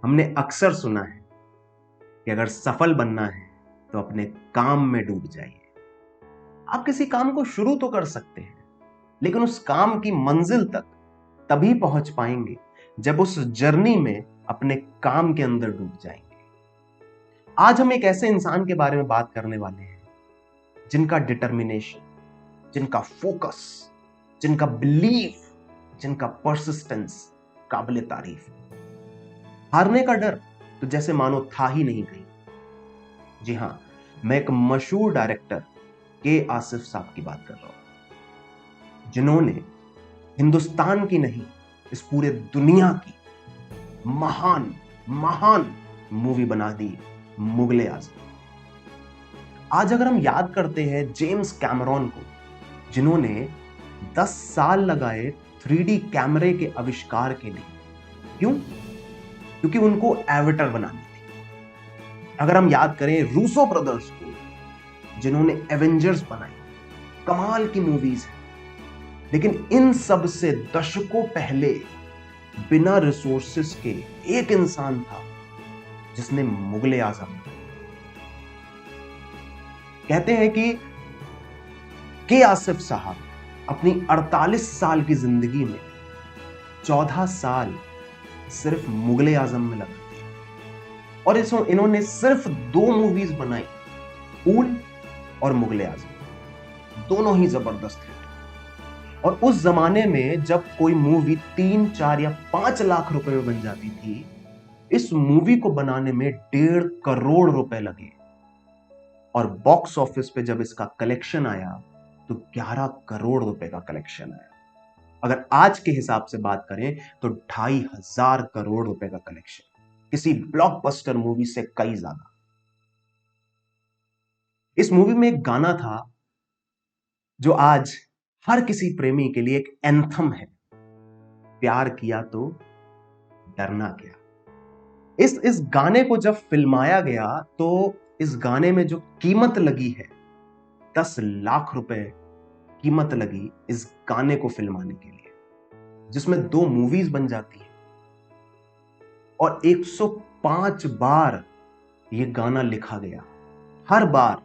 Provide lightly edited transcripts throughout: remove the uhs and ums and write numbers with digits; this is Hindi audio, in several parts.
हमने अक्सर सुना है कि अगर सफल बनना है तो अपने काम में डूब जाइए। आप किसी काम को शुरू तो कर सकते हैं, लेकिन उस काम की मंजिल तक तभी पहुंच पाएंगे जब उस जर्नी में अपने काम के अंदर डूब जाएंगे। आज हम एक ऐसे इंसान के बारे में बात करने वाले हैं जिनका डिटर्मिनेशन, जिनका फोकस, जिनका बिलीफ, जिनका परसिस्टेंस काबिले तारीफ है। हारने का डर तो जैसे मानो था ही नहीं कहीं। जी हां, मैं एक मशहूर डायरेक्टर के आसिफ साहब की बात कर रहा हूं, जिन्होंने हिंदुस्तान की नहीं, इस पूरे दुनिया की महान महान मूवी बना दी, मुगले आजम। आज अगर हम याद करते हैं जेम्स कैमरॉन को, जिन्होंने 10 साल लगाए 3D कैमरे के आविष्कार के लिए। क्यों? क्योंकि उनको एवेटर बनानी थी। अगर हम याद करें रूसो ब्रदर्स को, जिन्होंने एवेंजर्स बनाई, कमाल की मूवीज है, लेकिन इन सब से दशकों पहले बिना रिसोर्सेस के एक इंसान था जिसने मुगले आजम बनाई। कहते हैं कि के आसिफ साहब अपनी 48 साल की जिंदगी में 14 साल सिर्फ मुगले आजम में लगा दिए, और इन्होंने सिर्फ 2 मूवीज बनाई, फूल और मुगले आजम। दोनों ही जबरदस्त हिट। और उस जमाने में जब कोई मूवी 3, 4 या 5 लाख रुपए में बन जाती थी, इस मूवी को बनाने में 1.5 करोड़ रुपए लगे। और बॉक्स ऑफिस पे जब इसका कलेक्शन आया तो 11 करोड़ रुपए का कलेक्शन आया। अगर आज के हिसाब से बात करें तो 2,500 करोड़ रुपए का कलेक्शन, किसी ब्लॉकबस्टर मूवी से कई ज्यादा। इस मूवी में एक गाना था जो आज हर किसी प्रेमी के लिए एक एंथम है, प्यार किया तो डरना क्या। इस गाने को जब फिल्माया गया तो इस गाने में जो कीमत लगी है, 10 लाख रुपए कीमत लगी इस गाने को फिल्माने के लिए, जिसमें 2 मूवीज बन जाती है। और 105 बार यह गाना लिखा गया। हर बार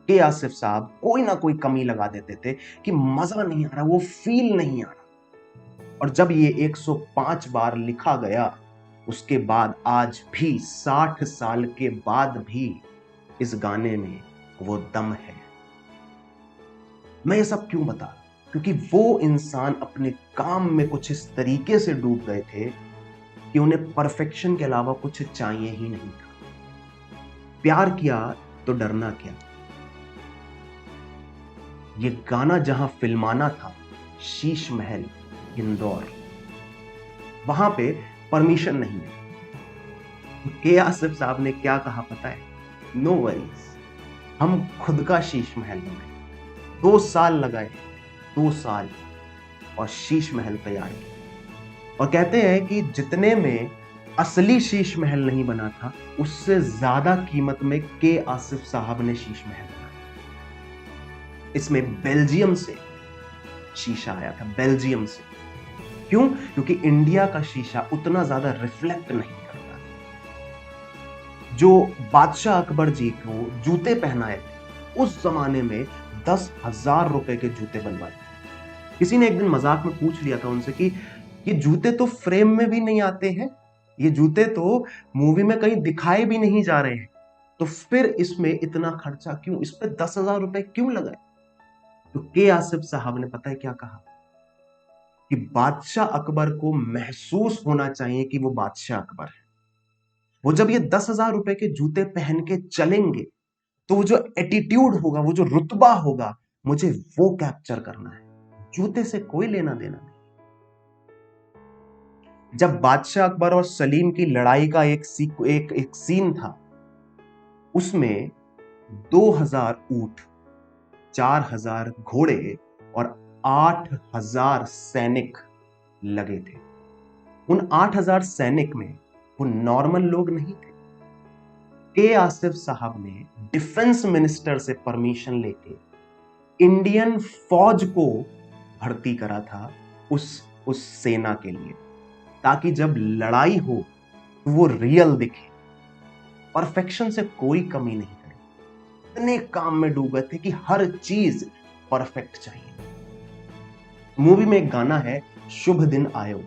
के आसिफ साहब कोई ना कोई कमी लगा देते थे कि मजा नहीं आ रहा, वो फील नहीं आ रहा। और जब ये 105 बार लिखा गया, उसके बाद आज भी 60 साल के बाद भी इस गाने में वो दम है। मैं ये सब क्यों बता रहा हूं? क्योंकि वो इंसान अपने काम में कुछ इस तरीके से डूब गए थे कि उन्हें परफेक्शन के अलावा कुछ चाहिए ही नहीं था। प्यार किया तो डरना क्या। ये गाना जहां फिल्माना था, शीश महल, इंदौर, वहां पे परमिशन नहीं है। के आसिफ साहब ने क्या कहा पता है? नो वरीज, हम खुद का शीश महल बनाए। 2 साल लगाए, 2 साल, और शीश महल तैयार किया। और कहते हैं कि जितने में असली शीश महल नहीं बना था, उससे ज्यादा कीमत में के आसिफ साहब ने शीश महल बनाया। इसमें बेल्जियम से शीशा आया था, बेल्जियम से। क्यों? क्योंकि इंडिया का शीशा उतना ज्यादा रिफ्लेक्ट नहीं करता। जो बादशाह अकबर जी को जूते पहनाए थे, उस जमाने में 10,000 रुपए के जूते बनवाए। किसी ने एक दिन मजाक में पूछ लिया था उनसे कि ये जूते तो फ्रेम में भी नहीं आते हैं, ये जूते तो मूवी में कहीं दिखाए भी नहीं जा रहे हैं, तो फिर इसमें इतना खर्चा क्यों, इस पे 10,000 रुपए क्यों लगाए? तो के आसिफ साहब ने पता है क्या कहा? कि बादशाह अकबर को महसूस होना चाहिए कि वो बादशाह अकबर है। वो जब ये 10,000 रुपए के जूते पहन के चलेंगे, तो वो जो एटीट्यूड होगा, वो जो रुतबा होगा, मुझे वो कैप्चर करना है। जूते से कोई लेना देना नहीं। जब बादशाह अकबर और सलीम की लड़ाई का एक सीन था, उसमें 2,000 ऊंट, 4,000 घोड़े और 8,000 सैनिक लगे थे। उन 8,000 सैनिक में वो नॉर्मल लोग नहीं थे। के आसिफ साहब ने डिफेंस मिनिस्टर से परमिशन लेके इंडियन फौज को भर्ती करा था उस सेना के लिए, ताकि जब लड़ाई हो वो रियल दिखे, परफेक्शन से कोई कमी नहीं करे। इतने काम में डूबे थे कि हर चीज परफेक्ट चाहिए। मूवी में एक गाना है शुभ दिन आयो,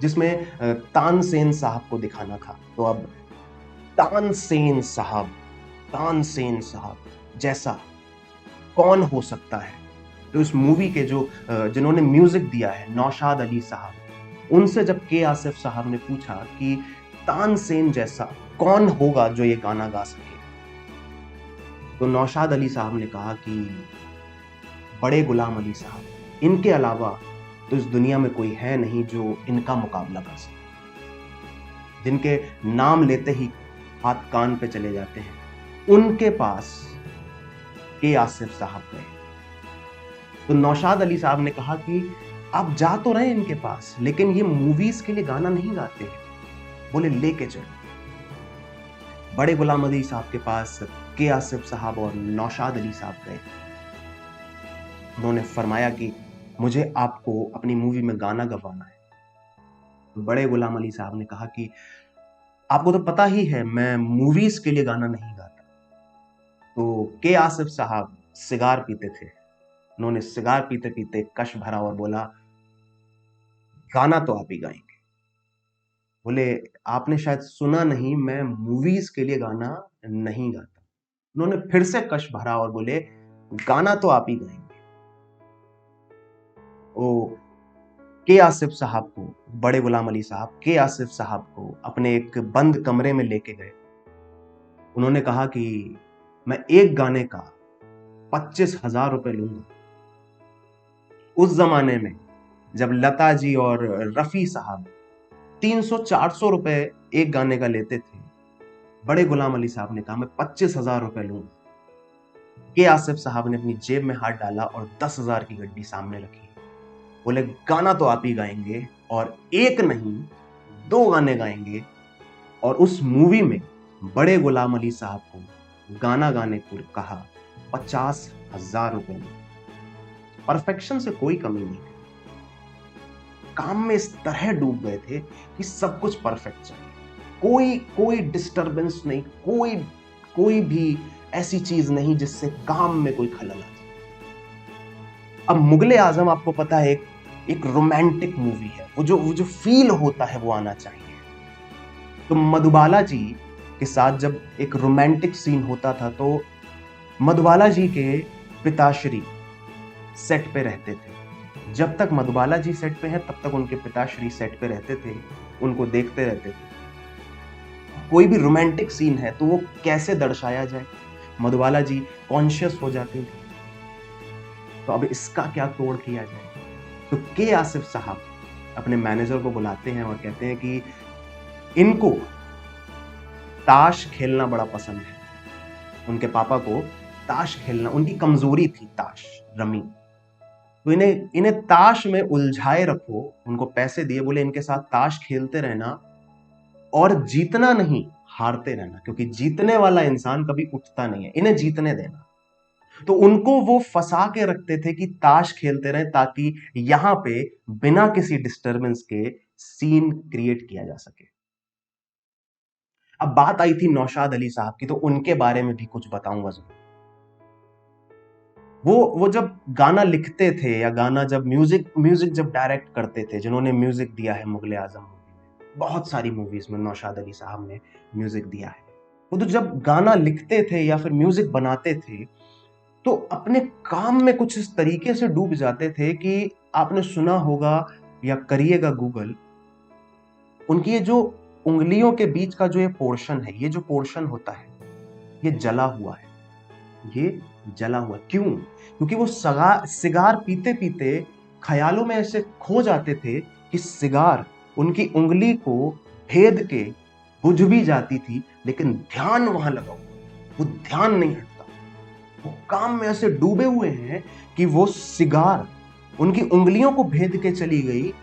जिसमें तानसेन साहब को दिखाना था। तो अब तानसेन साहब, तानसेन साहब जैसा कौन हो सकता है? तो इस मूवी के जो जिन्होंने म्यूजिक दिया है, नौशाद अली साहब, उनसे जब के आसिफ साहब ने पूछा कि तानसेन जैसा कौन होगा जो ये गाना गा सके, तो नौशाद अली साहब ने कहा कि बड़े गुलाम अली साहब, इनके अलावा तो इस दुनिया में कोई है नहीं जो इनका मुकाबला कर सके। जिनके नाम लेते ही हाथ कान पे चले जाते हैं, उनके पास के आसिफ साहब गए। तो नौशाद अली साहब ने कहा कि आप जा तो रहे इनके पास, लेकिन ये मूवीज के लिए गाना नहीं गाते हैं। बोले लेके चलो। बड़े गुलाम अली साहब के पास के आसिफ साहब और नौशाद अली साहब गए। उन्होंने फरमाया कि मुझे आपको अपनी मूवी में गाना गवाना है। तो बड़े गुलाम अली साहब ने कहा कि आपको तो पता ही है मैं मूवीज के लिए गाना नहीं गाता। तो के आसिफ साहब सिगार पीते थे। उन्होंने सिगार पीते पीते कश भरा और बोला, गाना तो आप ही गाएंगे। बोले आपने शायद सुना नहीं, मैं मूवीज के लिए गाना नहीं गाता। उन्होंने फिर से कश भरा और बोले, गाना तो आप ही गाएंगे। ओ के आसिफ साहब को, बड़े गुलाम अली साहब के आसिफ साहब को अपने एक बंद कमरे में लेके गए। उन्होंने कहा कि मैं एक गाने का 25,000 रुपए लूंगा। उस जमाने में जब लता जी और रफी साहब 300-400 रुपए एक गाने का लेते थे, बड़े गुलाम अली साहब ने कहा मैं 25,000 रुपए लूंगा। के आसिफ साहब ने अपनी जेब में हाथ डाला और 10,000 की गड्डी सामने रखी। बोले गाना तो आप ही गाएंगे, और एक नहीं 2 गाने गाएंगे। और उस मूवी में बड़े गुलाम अली साहब को गाना गाने को कहा 50,000 रुपए में। परफेक्शन से कोई कमी नहीं है। काम में इस तरह डूब गए थे कि सब कुछ परफेक्ट चाहिए, कोई डिस्टरबेंस नहीं, कोई भी ऐसी चीज नहीं जिससे काम में कोई खलल आ जाए। अब मुगले आजम आपको पता है एक रोमांटिक मूवी है। वो जो फील होता है वो आना चाहिए। तो मधुबाला जी के साथ जब एक रोमांटिक सीन होता था, तो मधुबाला जी के पिताश्री सेट पे रहते थे। जब तक मधुबाला जी सेट पे हैं तब तक उनके पिताश्री सेट पे रहते थे, उनको देखते रहते थे। कोई भी रोमांटिक सीन है तो वो कैसे दर्शाया जाए, मधुबाला जी कॉन्शियस हो जाते थे। तो अब इसका क्या तोड़ किया जाए? तो के आसिफ साहब अपने मैनेजर को बुलाते हैं और कहते हैं कि इनको ताश खेलना बड़ा पसंद है। उनके पापा को ताश खेलना, उनकी कमजोरी थी ताश रमी। तो इन्हें ताश में उलझाए रखो। उनको पैसे दिए, बोले इनके साथ ताश खेलते रहना और जीतना नहीं, हारते रहना, क्योंकि जीतने वाला इंसान कभी उठता नहीं है, इन्हें जीतने देना। तो उनको वो फंसा के रखते थे कि ताश खेलते रहे, ताकि यहां पे बिना किसी डिस्टरबेंस के सीन क्रिएट किया जा सके। अब बात आई थी नौशाद अली साहब की, तो उनके बारे में भी कुछ बताऊंगा जरूर। वो जब गाना लिखते थे या गाना जब म्यूजिक जब डायरेक्ट करते थे, जिन्होंने म्यूजिक दिया है मुगले आजम मूवी में, बहुत सारी मूवीज में नौशाद अली साहब ने म्यूजिक दिया है। वो तो जब गाना लिखते थे या फिर म्यूजिक बनाते थे, तो अपने काम में कुछ इस तरीके से डूब जाते थे कि आपने सुना होगा या करिएगा गूगल, उनकी ये जो उंगलियों के बीच का जो ये पोर्शन है, ये जो पोर्शन होता है, ये जला हुआ है। ये जला हुआ क्यों? क्योंकि वो सिगार पीते पीते ख्यालों में ऐसे खो जाते थे कि सिगार उनकी उंगली को भेद के बुझ भी जाती थी, लेकिन ध्यान वहां लगा हुआ, वो ध्यान नहीं हटता। वो काम में ऐसे डूबे हुए हैं कि वो सिगार उनकी उंगलियों को भेद के चली गई,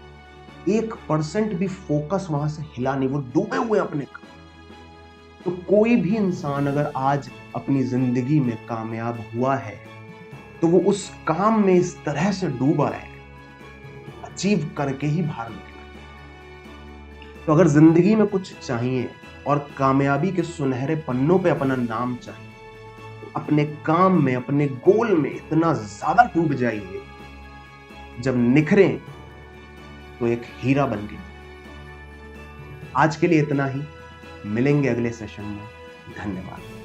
1% भी फोकस वहां से हिला नहीं, वो डूबे हुए अपने काम। तो कोई भी इंसान अगर आज अपनी जिंदगी में कामयाब हुआ है, तो वो उस काम में इस तरह से डूबा है, अचीव करके ही बाहर निकला। तो अगर जिंदगी में कुछ चाहिए और कामयाबी के सुनहरे पन्नों पे अपना नाम चाहिए, तो अपने काम में, अपने गोल में इतना ज्यादा डूब जाइए, जब निखरें तो एक हीरा बन के। आज के लिए इतना ही, मिलेंगे अगले सेशन में। धन्यवाद।